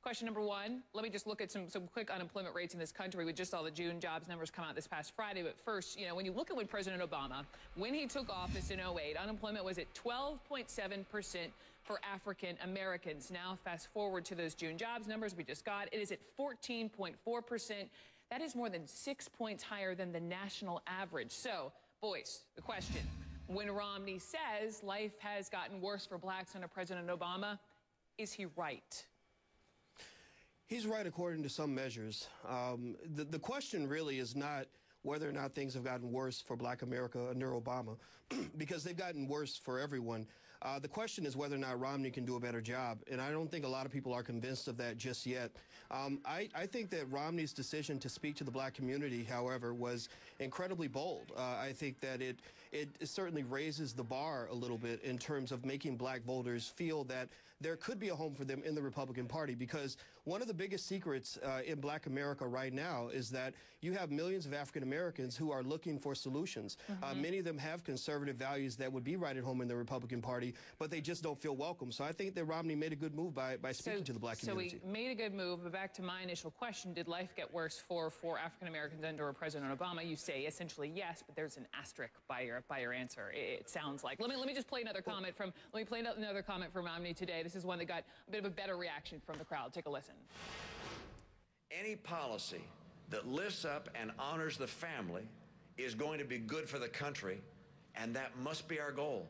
Question number one, let me just look at some quick unemployment rates in this country. We just saw the June jobs numbers come out this past Friday. But first, you know, when you look at when President Obama, when he took office in 08, unemployment was at 12.7% for African Americans. Now, fast forward to those June jobs numbers we just got, it is at 14.4%. That is more than 6 points higher than the national average. So, Boyce, the question, when Romney says life has gotten worse for blacks under President Obama, is he right? He's right according to some measures. The question really is not whether or not things have gotten worse for black America under Obama, because they've gotten worse for everyone. The question is whether or not Romney can do a better job, and I don't think a lot of people are convinced of that just yet. I think that Romney's decision to speak to the black community, however, was incredibly bold. I think that it certainly raises the bar a little bit in terms of making black voters feel that there could be a home for them in the Republican Party, because one of the biggest secrets in black America right now is that you have millions of African Americans who are looking for solutions. Many of them have conservative values that would be right at home in the Republican Party, but they just don't feel welcome. So I think that Romney made a good move by speaking to the black community. So he made a good move, but back to my initial question, did life get worse for African Americans under President Obama? You say essentially yes, but there's an asterisk by your answer. It sounds like. Let me just play another comment from Romney today. This is one that got a bit of a better reaction from the crowd. Take a listen. Any policy that lifts up and honors the family is going to be good for the country, and that must be our goal.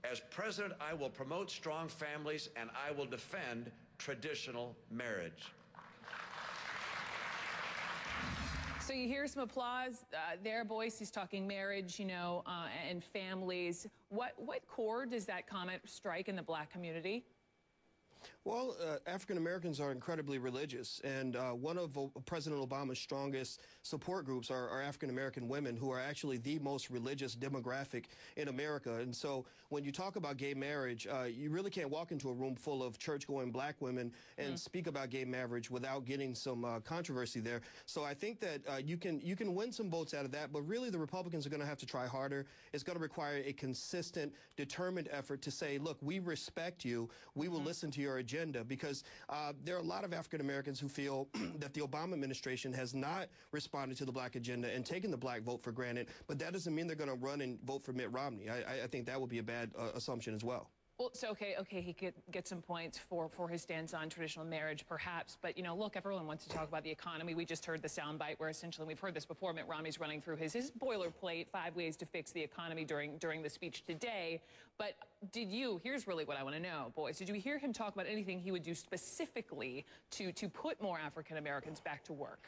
As president, I will promote strong families, and I will defend traditional marriage. So you hear some applause there, Boyce. He's talking marriage, you know, and families. What chord does that comment strike in the black community? Well, African Americans are incredibly religious, and one of President Obama's strongest support groups are African American women, who are actually the most religious demographic in America. And so when you talk about gay marriage, you really can't walk into a room full of church-going black women and speak about gay marriage without getting some controversy there. So I think that you can win some votes out of that, but really the Republicans are going to have to try harder. It's going to require a consistent, determined effort to say, look, we respect you, we will listen to your agenda, because there are a lot of African Americans who feel that the Obama administration has not responded to the black agenda and taken the black vote for granted, but that doesn't mean they're going to run and vote for Mitt Romney. I think that would be a bad assumption as well. Well, so, okay, he could get some points for his stance on traditional marriage, perhaps. But, you know, look, everyone wants to talk about the economy. We just heard the soundbite where essentially, we've heard this before, Mitt Romney's running through his boilerplate 5 ways to fix the economy during the speech today. But here's really what I want to know, Boyce, did you hear him talk about anything he would do specifically to put more African Americans back to work?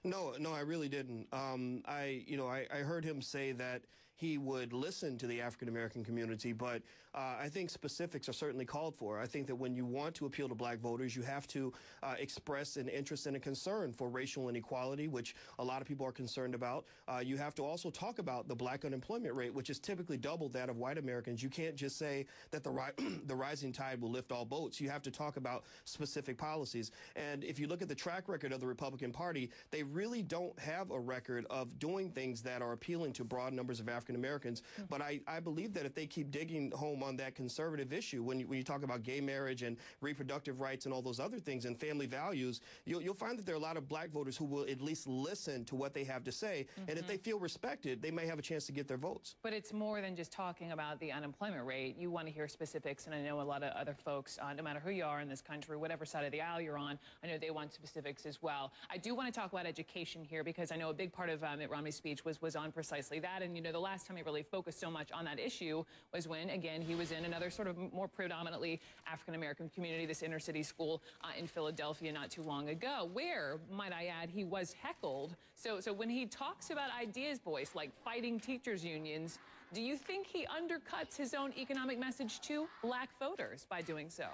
No, I really didn't. I heard him say that he would listen to the African American community, but I think specifics are certainly called for. I think that when you want to appeal to black voters, you have to express an interest and a concern for racial inequality, which a lot of people are concerned about. You have to also talk about the black unemployment rate, which is typically double that of white Americans. You can't just say that the rising tide will lift all boats. You have to talk about specific policies. And if you look at the track record of the Republican Party, they really don't have a record of doing things that are appealing to broad numbers of African Americans. But I believe that if they keep digging home on that conservative issue, when you talk about gay marriage and reproductive rights and all those other things and family values, you'll find that there are a lot of black voters who will at least listen to what they have to say. And if they feel respected, they may have a chance to get their votes. But it's more than just talking about the unemployment rate. You want to hear specifics, and I know a lot of other folks, no matter who you are in this country, whatever side of the aisle you're on, I know they want specifics as well. I do want to talk about education here, because I know a big part of Mitt Romney's speech was on precisely that. And, you know, the last time he really focused so much on that issue was when, again, he was in another sort of more predominantly African-American community, this inner city school in Philadelphia not too long ago, where, might I add, he was heckled. So when he talks about ideas, Boyce, like fighting teachers' unions, do you think he undercuts his own economic message to black voters by doing so?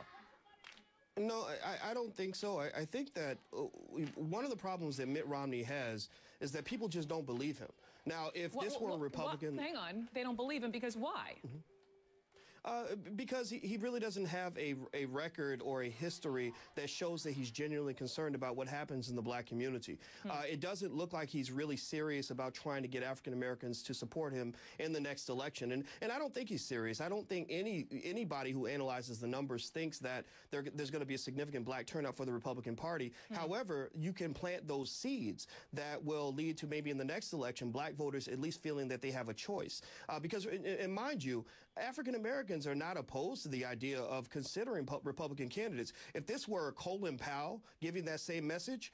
No, I don't think so. I think that one of the problems that Mitt Romney has is that people just don't believe him. Now, if this were a Republican... hang on. They don't believe him because why? Because he really doesn't have a record or a history that shows that he's genuinely concerned about what happens in the black community. It doesn't look like he's really serious about trying to get African Americans to support him in the next election. And I don't think he's serious. I don't think anybody who analyzes the numbers thinks that there's going to be a significant black turnout for the Republican Party. However, you can plant those seeds that will lead to maybe in the next election black voters at least feeling that they have a choice. Because, and mind you, African Americans are not opposed to the idea of considering Republican candidates. If this were Colin Powell giving that same message,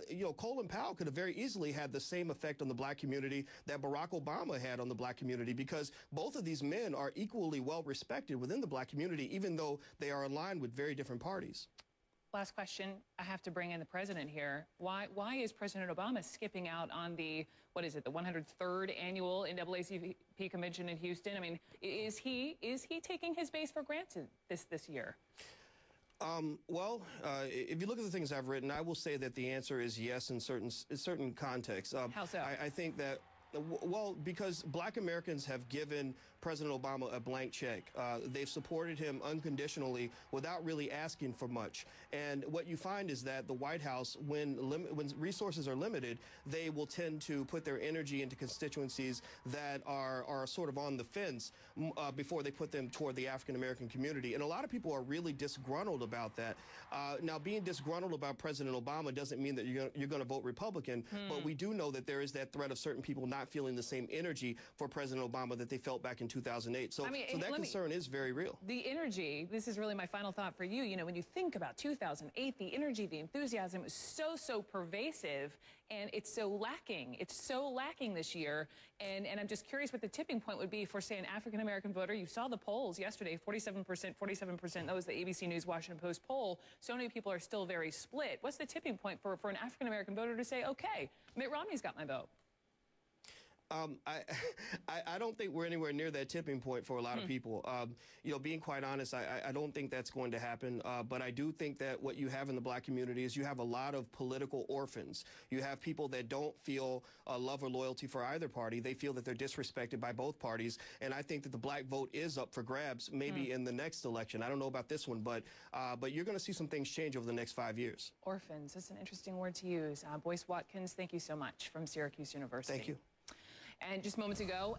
you know, Colin Powell could have very easily had the same effect on the black community that Barack Obama had on the black community, because both of these men are equally well respected within the black community, even though they are aligned with very different parties. Last question. I have to bring in the president here. Why is President Obama skipping out on the, what is it, the 103rd annual NAACP convention in Houston? I mean, is he taking his base for granted this year? Well, if you look at the things I've written, I will say that the answer is yes in certain contexts. How so? I think that, well, because black Americans have given President Obama a blank check. They've supported him unconditionally without really asking for much. And what you find is that the White House, when resources are limited, they will tend to put their energy into constituencies that are sort of on the fence before they put them toward the African American community. And a lot of people are really disgruntled about that. Now, being disgruntled about President Obama doesn't mean that you're going to vote Republican, but we do know that there is that threat of certain people not feeling the same energy for President Obama that they felt back in 2008. So, so that concern is very real. The energy, this is really my final thought for you. You know, when you think about 2008, the energy, the enthusiasm was so pervasive, and it's so lacking. It's so lacking this year. And I'm just curious what the tipping point would be for, say, an African-American voter. You saw the polls yesterday, 47%. That was the ABC News Washington Post poll. So many people are still very split. What's the tipping point for an African-American voter to say, okay, Mitt Romney's got my vote? I don't think we're anywhere near that tipping point for a lot of people. You know, being quite honest, I don't think that's going to happen. But I do think that what you have in the black community is you have a lot of political orphans. You have people that don't feel love or loyalty for either party. They feel that they're disrespected by both parties. And I think that the black vote is up for grabs maybe in the next election. I don't know about this one, but you're going to see some things change over the next 5 years. Orphans, that's an interesting word to use. Boyce Watkins, thank you so much from Syracuse University. Thank you. And just moments ago,